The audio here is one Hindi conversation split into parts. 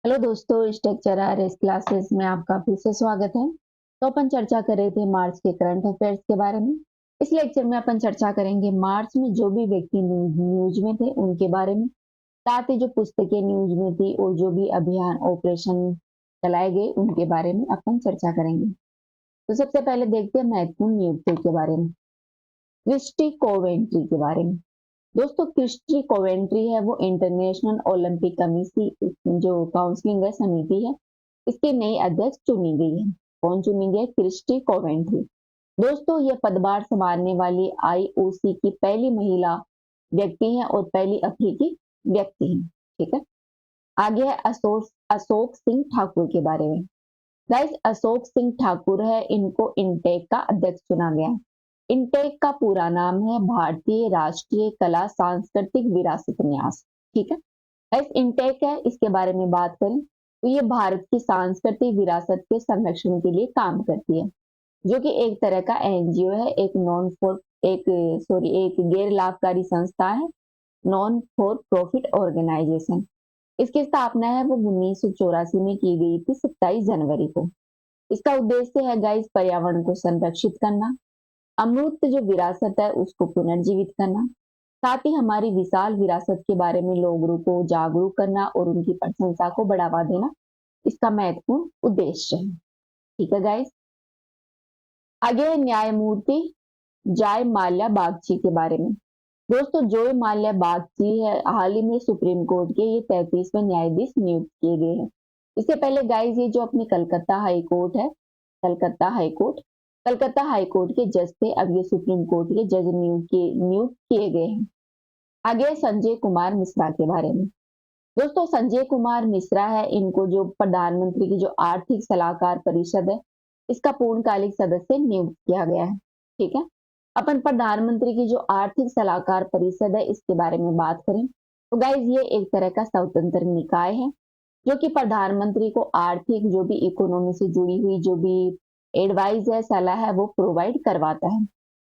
हेलो दोस्तों, स्ट्रक्चर आरएस क्लासेस में आपका फिर से स्वागत है। तो अपन चर्चा कर रहे थे मार्च के करंट अफेयर्स के बारे में। इस लेक्चर में अपन चर्चा करेंगे मार्च में जो भी व्यक्ति न्यूज में थे उनके बारे में, साथ ही जो पुस्तकें न्यूज में थी और जो भी अभियान ऑपरेशन चलाए गए उनके बारे में अपन चर्चा करेंगे। तो सबसे पहले देखते हैं महत्वपूर्ण नियुक्तियों के बारे में। क्रिस्टी कोवेंट्री के बारे में। दोस्तों, क्रिस्टी कोवेंट्री है वो इंटरनेशनल ओलंपिक कमेटी जो काउंसलिंग है समिति है, इसके नई अध्यक्ष चुनी गई है। कौन चुनी गई है? Christie Coventry. दोस्तों, ये पदभार संभालने वाली आईओसी की पहली महिला व्यक्ति है और पहली अफ्रीकी व्यक्ति है। ठीक है। आगे है अशोक अशोक सिंह ठाकुर के बारे में। गाइस, अशोक सिंह ठाकुर है, इनको इंटेक का अध्यक्ष चुना गया है। इंटेक का पूरा नाम है भारतीय राष्ट्रीय कला सांस्कृतिक विरासत न्यास। ठीक है। गाइस, इंटेक है, इसके बारे में बात करें तो ये भारत की सांस्कृतिक विरासत के संरक्षण के लिए काम करती है, जो कि एक तरह का एनजीओ है, एक नॉन फॉर एक एक गैर लाभकारी संस्था है, नॉन फॉर प्रॉफिट ऑर्गेनाइजेशन। इसकी स्थापना है वो 1984 में की गई थी, 27 जनवरी को। इसका उद्देश्य है गाइस पर्यावरण को संरक्षित करना, अमूर्त जो विरासत है उसको पुनर्जीवित करना, साथ ही हमारी विशाल विरासत के बारे में लोगों को जागरूक करना और उनकी प्रशंसा को बढ़ावा देना इसका महत्वपूर्ण उद्देश्य है। ठीक है गाइस। आगे है न्यायमूर्ति जय माल्या बागची के बारे में। दोस्तों, जय माल्या बागची है हाल ही में सुप्रीम कोर्ट के ये 33वें न्यायाधीश नियुक्त किए गए हैं। इससे पहले गाइस ये जो अपनी कलकत्ता हाई कोर्ट है, Calcutta high court Calcutta high court के जज थे, अब ये सुप्रीम कोर्ट के जज नियुक्त किए गए हैं। आगे संजय कुमार मिश्रा के बारे में। दोस्तों, संजय कुमार मिश्रा है, इनको जो प्रधानमंत्री की जो आर्थिक सलाहकार परिषद है इसका पूर्णकालिक सदस्य नियुक्त किया गया है। ठीक है। अपन प्रधानमंत्री की जो आर्थिक सलाहकार परिषद है इसके बारे में बात करें तो गाइज ये एक तरह का स्वतंत्र निकाय है, जो कि प्रधानमंत्री को आर्थिक जो भी इकोनॉमी से जुड़ी हुई जो भी एडवाइस है, सलाह है, वो प्रोवाइड करवाता है।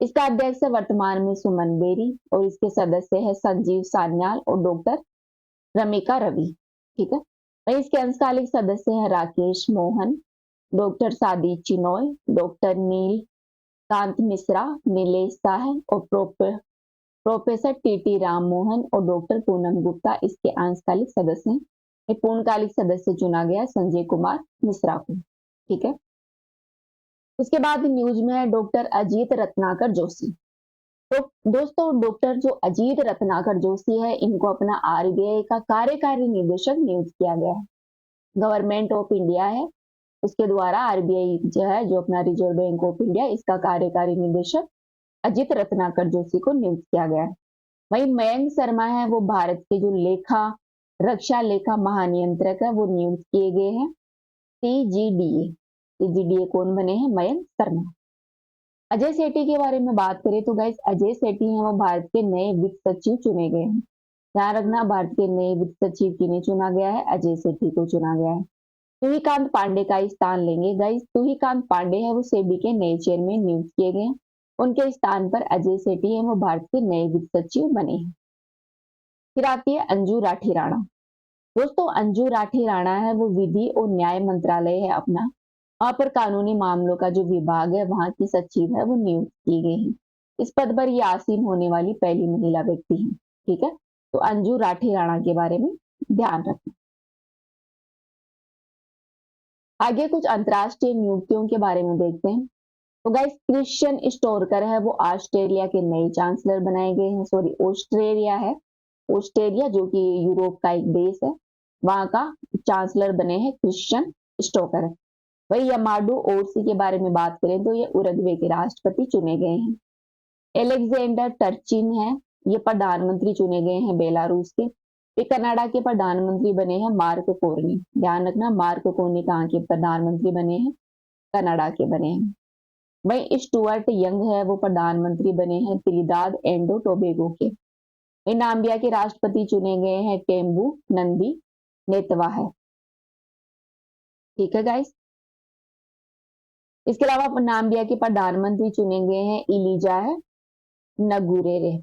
इसका अध्यक्ष है वर्तमान में सुमन बेरी और इसके सदस्य है संजीव सान्याल और डॉक्टर रमिका रवि। ठीक है। वही इसके अंशकालिक सदस्य हैं राकेश मोहन, डॉक्टर सादी चिनॉय, डॉक्टर नील कांत मिश्रा, नीलेश शाह और प्रोफेसर टीटी राम मोहन और डॉक्टर पूनम गुप्ता इसके अंशकालिक सदस्य हैं। एक पूर्णकालिक सदस्य चुना गया संजय कुमार मिश्रा को। ठीक है। उसके बाद न्यूज में है डॉक्टर अजीत रत्नाकर जोशी। तो दोस्तों, डॉक्टर जो अजीत रत्नाकर जोशी है इनको अपना आरबीआई का कार्यकारी निदेशक नियुक्त किया गया है। गवर्नमेंट ऑफ इंडिया है, उसके द्वारा आरबीआई जो है, जो अपना रिजर्व बैंक ऑफ इंडिया, इसका कार्यकारी निदेशक अजित रत्नाकर जोशी को नियुक्त किया गया है। वहीं मयंक शर्मा है, वो भारत के जो रक्षा लेखा महानियंत्रक है वो नियुक्त किए गए हैं। सीजीडीए सीजीडीए कौन बने हैं? मयंक शर्मा। अजय सेठी के बारे में बात करें तो गाइस अजय सेठी हैं, वो भारत के नए वित्त सचिव चुने गए हैं। ध्यान रखना, भारत के नए वित्त सचिव किन्हें चुना गया है? अजय सेठी को चुना गया है। तुहिकांत पांडे का स्थान लेंगे गाइस। तुहिकांत पांडे है वो सेबी के नए चेयरमैन नियुक्त किए गए हैं। उनके स्थान पर अजय सेठी है वो भारत के नए वित्त सचिव बने हैं। फिर आती है अंजू राठी राणा। दोस्तों, अंजू राठी राणा है वो विधि और न्याय मंत्रालय है अपना, वहां पर कानूनी मामलों का जो विभाग है वहां की सचिव है वो नियुक्त की गई है। इस पद पर ये आसीन होने वाली पहली महिला व्यक्ति है। ठीक है। तो अंजू राठी राणा के बारे में ध्यान रखना। आगे कुछ अंतरराष्ट्रीय नियुक्तियों के बारे में देखते हैं। तो गाइस क्रिश्चियन स्टोरकर है वो ऑस्ट्रेलिया के नए चांसलर बनाए गए हैं। सॉरी, ऑस्ट्रेलिया है, ऑस्ट्रेलिया जो कि यूरोप का एक देश है, वहां का चांसलर बने हैं क्रिश्चियन स्टोकर। वही यमाडू ओरसी के बारे में बात करें तो ये उरुग्वे के राष्ट्रपति चुने गए हैं। एलेक्जेंडर टर्चिन है, ये प्रधानमंत्री चुने गए हैं बेलारूस के। ये कनाडा के प्रधानमंत्री बने हैं मार्क कोर्नी। ध्यान रखना, मार्क कोर्नी कहाँ के प्रधानमंत्री बने हैं? कनाडा के बने हैं। वही स्टुअर्ट यंग है वो प्रधानमंत्री बने हैं त्रिदाद एंडो टोबेगो के। वही नाम्बिया के राष्ट्रपति चुने गए हैं टेम्बू नंदी नेतवा है। ठीक है गाइस। इसके अलावा नाम्बिया के प्रधानमंत्री चुने गए हैं इलीजा है नगुरेरे।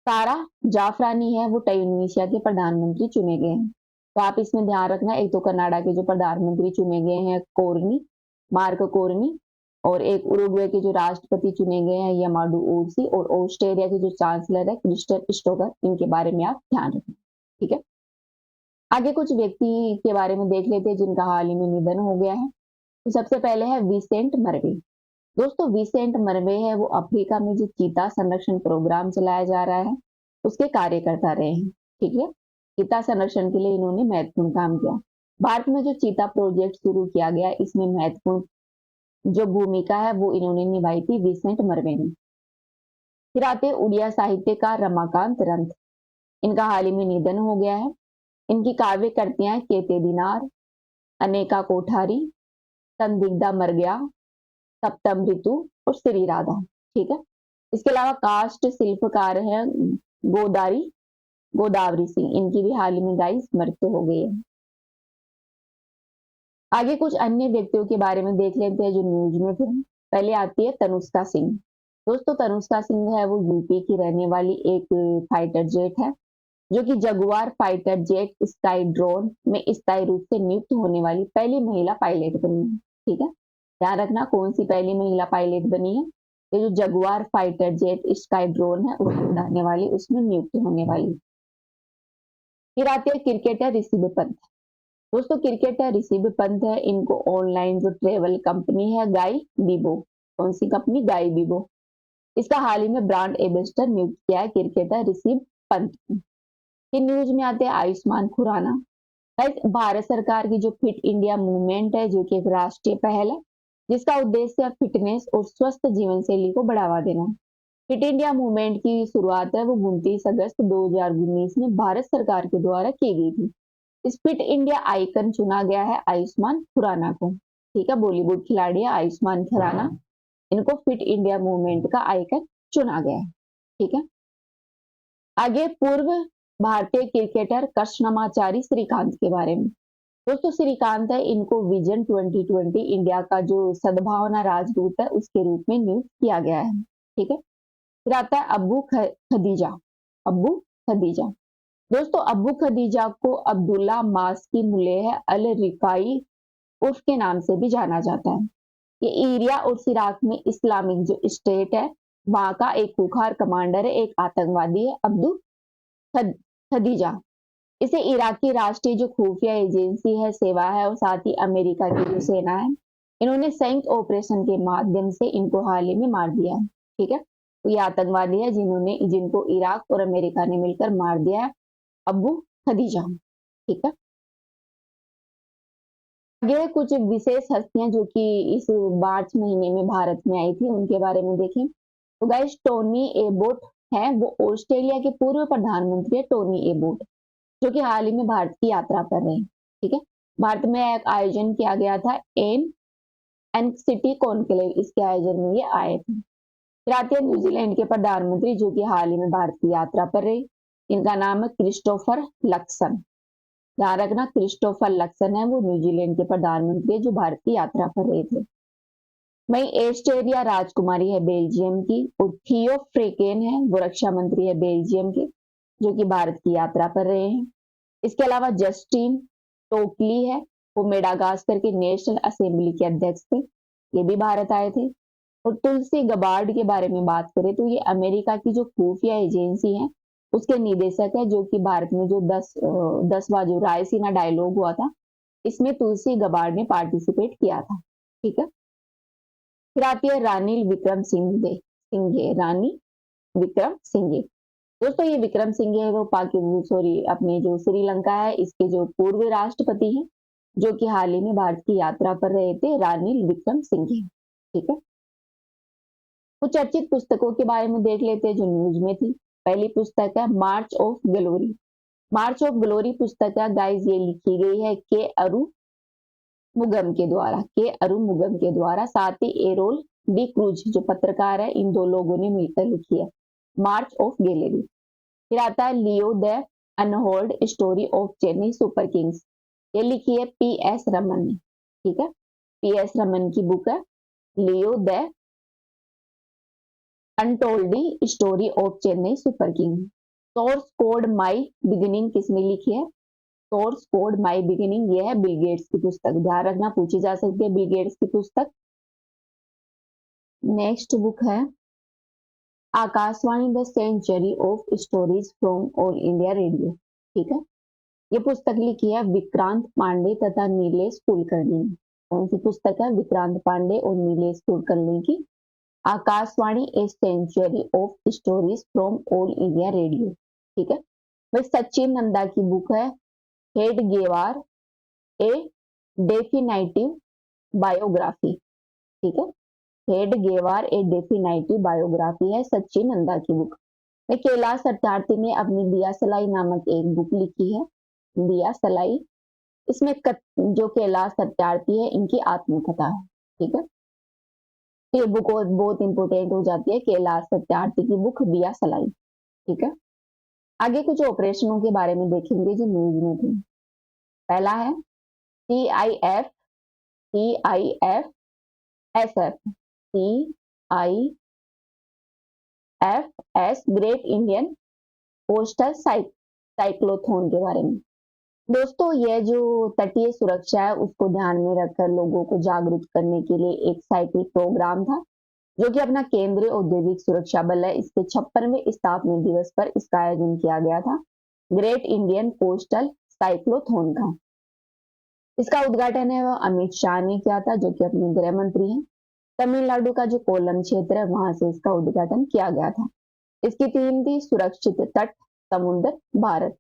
सारा जाफरानी है वो ट्यूनीशिया के प्रधानमंत्री चुने गए हैं। तो आप इसमें ध्यान रखना, एक तो कनाडा के जो प्रधानमंत्री चुने गए हैं कोरनी, मार्क कोरनी, और एक उरुग्वे के जो राष्ट्रपति चुने गए हैं यमाडू ओरसी, और ऑस्ट्रेलिया के जो चांसलर है क्रिस्टन स्टोगर, इनके बारे में आप ध्यान रखना। ठीक है, आगे कुछ व्यक्ति के बारे में देख लेते हैं जिनका हाल ही में निधन हो गया है। तो सबसे पहले है विसेंट मरवे। दोस्तों विसेंट मरवे है वो अफ्रीका में जो चीता संरक्षण प्रोग्राम चलाया जा रहा है उसके कार्यकर्ता रहे हैं। ठीक है, चीता संरक्षण के लिए इन्होंने महत्वपूर्ण काम किया। भारत में जो चीता प्रोजेक्ट शुरू किया गया इसमें महत्वपूर्ण जो भूमिका है वो इन्होंने निभाई थी विसेंट मरवे ने। फिर आते उड़िया साहित्यकार रमाकांत रंथ, इनका हाल ही में निधन हो गया है। इनकी काव्य कृतियां केते दिनार, अनेका कोठारी, संदिग्धा मर गया, सप्तम ऋतु और श्री राधा। ठीक है, इसके अलावा काष्ठ शिल्पकार हैं गोदावरी सिंह, इनकी भी हाल ही में गाइस मृत्यु हो गई है। आगे कुछ अन्य व्यक्तियों के बारे में देख लेते हैं जो न्यूज में थे। पहले आती है तनुष्का सिंह। दोस्तों तनुष्का सिंह है वो यूपी की रहने वाली एक फाइटर जेट है जो कि Jaguar fighter jet ski drone में स्थायी रूप से नियुक्त होने वाली पहली महिला पायलट बनी है। ठीक है, ध्यान रखना कौन सी पहली महिला पायलट बनी है, ये जो Jaguar fighter jet ski drone है उसमें उड़ाने वाली, उसमें नियुक्त होने वाली। फिर आते हैं क्रिकेटर ऋषभ पंत। दोस्तों क्रिकेटर ऋषभ पंत है, इनको ऑनलाइन जो ट्रेवल कंपनी है गाई बीबो, कौन सी कंपनी, गाई बीबो, इसका हाल ही में ब्रांड एम्बेसडर नियुक्त किया है क्रिकेटर ऋषभ पंत। फिर न्यूज में आते हैं आयुष्मान खुराना। भारत सरकार की जो फिट इंडिया मूवमेंट है जो कि एक राष्ट्रीय पहल है जिसका उद्देश्य है फिटनेस और स्वस्थ जीवन शैली को बढ़ावा देना। फिट इंडिया मूवमेंट की शुरुआत है वो 29 अगस्त 2019 में भारत सरकार के द्वारा की गई थी। इस फिट इंडिया आइकन चुना गया है आयुष्मान खुराना को। ठीक है, बॉलीवुड खिलाड़ी है आयुष्मान खुराना, इनको फिट इंडिया मूवमेंट का आइकन चुना गया है। ठीक है, आगे पूर्व भारतीय क्रिकेटर कृष्णमाचारी श्रीकांत के बारे में। दोस्तों श्रीकांत है, इनको विजन 2020 इंडिया का जो सद्भावना राजदूत है उसके रूप में नियुक्त किया गया है। ठीक है, फिर आता है अब्बू खदीजा। अब्बू खदीजा, दोस्तों अब्बू खदीजा को अब्दुल्ला मास्की मुलेह अल रिफाई उर्फ के नाम से भी जाना जाता है। ये इरिया और सिराक में इस्लामिक जो स्टेट है वहां का एक खुखार कमांडर है, एक आतंकवादी है अब्दू खदीजा। इसे इराकी राष्ट्रीय जो खुफिया एजेंसी है सेवा है और साथ ही अमेरिका की जो सेना है इन्होंने संयुक्त ऑपरेशन के माध्यम से इनको हाल ही में मार दिया है। ठीक है, तो ये आतंकवादी है जिनको इराक और अमेरिका ने मिलकर मार दिया है, अब्बू खदीजा। ठीक है, आगे कुछ विशेष हस्तियां जो कि इस मार्च महीने में भारत में आई थी उनके बारे में देखें। तो गाइस टोनी एबोट है, वो ऑस्ट्रेलिया के पूर्व प्रधानमंत्री है टोनी एबोट, जो कि हाल ही में भारत की यात्रा कर रहे हैं। ठीक है, भारत में एक आयोजन किया गया था एन सिटी कॉन्क्लेव, इसके आयोजन में ये आए थे। फिर आते हैं न्यूजीलैंड के प्रधानमंत्री जो कि हाल ही में भारत की यात्रा पर रहे, इनका नाम है क्रिस्टोफर लक्सन। ध्यान रखना क्रिस्टोफर लक्सन है वो न्यूजीलैंड के प्रधानमंत्री जो भारत की यात्रा पर रहे थे। वही एस्टेरिया राजकुमारी है बेल्जियम की, और थियो फ्रेकेन है वो रक्षा मंत्री है बेल्जियम के जो कि भारत की यात्रा पर रहे हैं। इसके अलावा जस्टिन टोकली है वो मेडागास्कर के नेशनल असेंबली के अध्यक्ष थे, ये भी भारत आए थे। और तुलसी गबार्ड के बारे में बात करें तो ये अमेरिका की जो खुफिया एजेंसी है उसके निदेशक है जो कि भारत में जो 10वां जो रायसीना डायलॉग हुआ था इसमें तुलसी गबार्ड ने पार्टिसिपेट किया था। ठीक है, फिर आती है रानी विक्रम सिंघे, रानी विक्रम सिंघे। दोस्तों ये विक्रम सिंघे है वो अपने जो श्रीलंका है इसके जो पूर्व राष्ट्रपति हैं जो कि हाल ही में भारत की यात्रा पर रहे थे, रानी विक्रम सिंघे। ठीक है, कुछ चर्चित पुस्तकों के बारे में देख लेते हैं जो न्यूज में थी। पहली पुस्तक है march of glory. March of glory पुस्तक है गाइस, ये लिखी गई है के अरुमुगम के द्वारा, साथ ही एरोल डी क्रूज जो पत्रकार है इन दो लोगों ने मिलकर लिखी है मार्च ऑफ गैलेरी। फिर आता है Leo the unhold story of Chennai super Kings, ये लिखी है पी एस रमन ने। ठीक है, पी एस रमन की बुक है Leo the untold story of Chennai super king. Source code my beginning किसने लिखी है, सोर्स कोड माई बिगिनिंग, ये है बिल गेट्स की पुस्तक। ध्यान रखना, पूछी जा सकती है बिल गेट्स की पुस्तक। नेक्स्ट बुक है Akashvani the century of stories from All India Radio. ठीक है, ये पुस्तक लिखी है विक्रांत पांडे तथा नीलेश कुलकर्णी ने। कौन सी पुस्तक है? विक्रांत पांडे और नीलेश कुलकर्णी की Akashvani a century of stories from All India Radio. ठीक है, वह सचिन नंदा की बुक है Hedgewar a definitive biography. ठीक है, Hedgewar a definitive biography है सचिन नंदा की बुक। में कैलाश सत्यार्थी ने अपनी दिया सलाई नामक एक बुक लिखी है, दिया सलाई। इसमें जो कैलाश सत्यार्थी है इनकी आत्मकथा है। ठीक है, ये बुक बहुत इंपोर्टेंट हो जाती है, कैलाश सत्यार्थी की बुक दिया सलाई। ठीक है, आगे कुछ ऑपरेशनों के बारे में देखेंगे जो न्यूज में थे। पहला है CIF CIF SF CIFS great Indian coastal cyclothon के बारे में। दोस्तों, यह जो तटीय सुरक्षा है उसको ध्यान में रखकर लोगों को जागरूक करने के लिए एक साइकिल प्रोग्राम था, जो कि अपना केंद्रीय औद्योगिक सुरक्षा बल है। इसके 56वें स्थापना दिवस पर इसका आयोजन किया गया था, ग्रेट इंडियन कोस्टल साइक्लोथॉन का। इसका उद्घाटन है वो अमित शाह ने किया था, जो कि अपने गृह मंत्री हैं। तमिलनाडु का जो कोलम क्षेत्र है वहां से इसका उद्घाटन किया गया था। इसकी थीम थी सुरक्षित तट समुद्र भारत।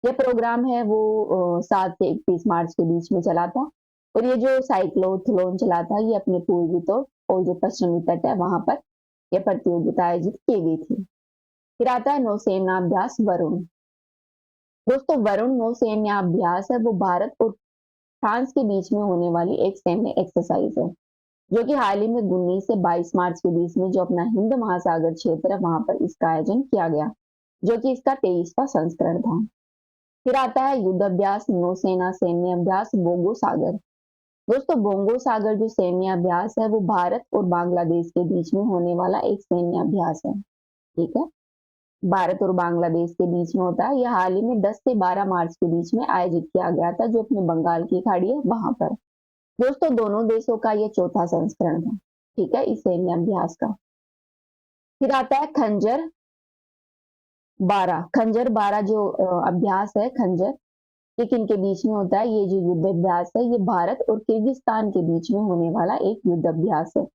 यह प्रोग्राम है वो 7 से 31 मार्च के बीच में चला था। और ये जो साइक्लोथलॉन चला था ये अपने पूर्वी तट और जो पश्चिमी तट है वहां पर यह प्रतियोगिता आयोजित की गई थी। फिर आता है नौसेना अभ्यास वरुण। दोस्तों, वरुण नौसेना अभ्यास है वो भारत और फ्रांस के बीच में होने वाली एक सैन्य एक्सरसाइज है, जो कि हाल ही में 19 से 22 मार्च के बीच में जो अपना हिंद महासागर क्षेत्र है वहां पर इसका आयोजन किया गया, जो कि इसका 23वां संस्करण था। फिर आता है युद्ध अभ्यास नौसेना सैन्य अभ्यास बोंगो सागर। दोस्तों, बोंगो सागर जो सैन्य अभ्यास है वो भारत और बांग्लादेश के बीच में होने वाला एक सैन्य अभ्यास है। ठीक है, भारत और बांग्लादेश के बीच में होता है। यह हाल ही में 10 से 12 मार्च के बीच में आयोजित किया गया था, जो अपने बंगाल की खाड़ी है वहां पर। दोस्तों, दोनों देशों का यह 4था संस्करण था। ठीक है, इस सैन्य अभ्यास का। फिर आता है खंजर 12 जो अभ्यास है खंजर, ये किनके बीच में होता है? ये जो युद्ध अभ्यास है ये भारत और किर्गिस्तान के बीच में होने वाला एक युद्ध अभ्यास है,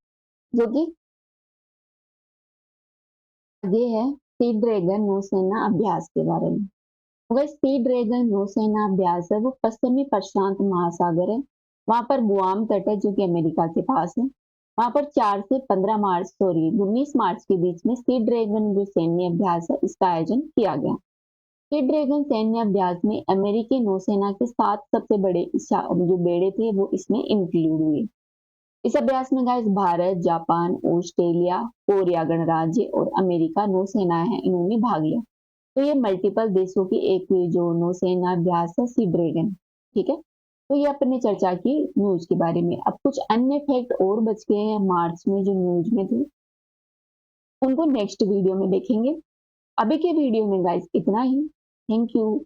जो कि आगे है सी ड्रैगन नौसेना अभ्यास के बारे में। वह सी ड्रैगन नौसेना अभ्यास है वो पश्चिमी प्रशांत महासागर है, वहां पर गुआम तट है जो कि अमेरिका के पास है। वहां पर 19 मार्च के बीच में सी ड्रैगन जो सैन्य अभ्यास है इसका आयोजन किया गया। सी ड्रैगन सैन्य अभ्यास में अमेरिकी नौसेना के 7 सबसे बड़े जो बेड़े थे वो इसमें इंक्लूड हुए। इस अभ्यास में guys Bharat, Japan, Australia, Korea गणराज्य और अमेरिका नौसेना है, इन्होंने भाग लिया। तो ये मल्टीपल देशों की एक जो नौसेना अभ्यास है सी ड्रैगन। ठीक है, तो ये अपने चर्चा की न्यूज के बारे में। अब कुछ अन्य फैक्ट और बच गए हैं मार्च में जो न्यूज में थे, उनको नेक्स्ट वीडियो में देखेंगे। अभी के वीडियो में गाइस इतना ही। Thank you.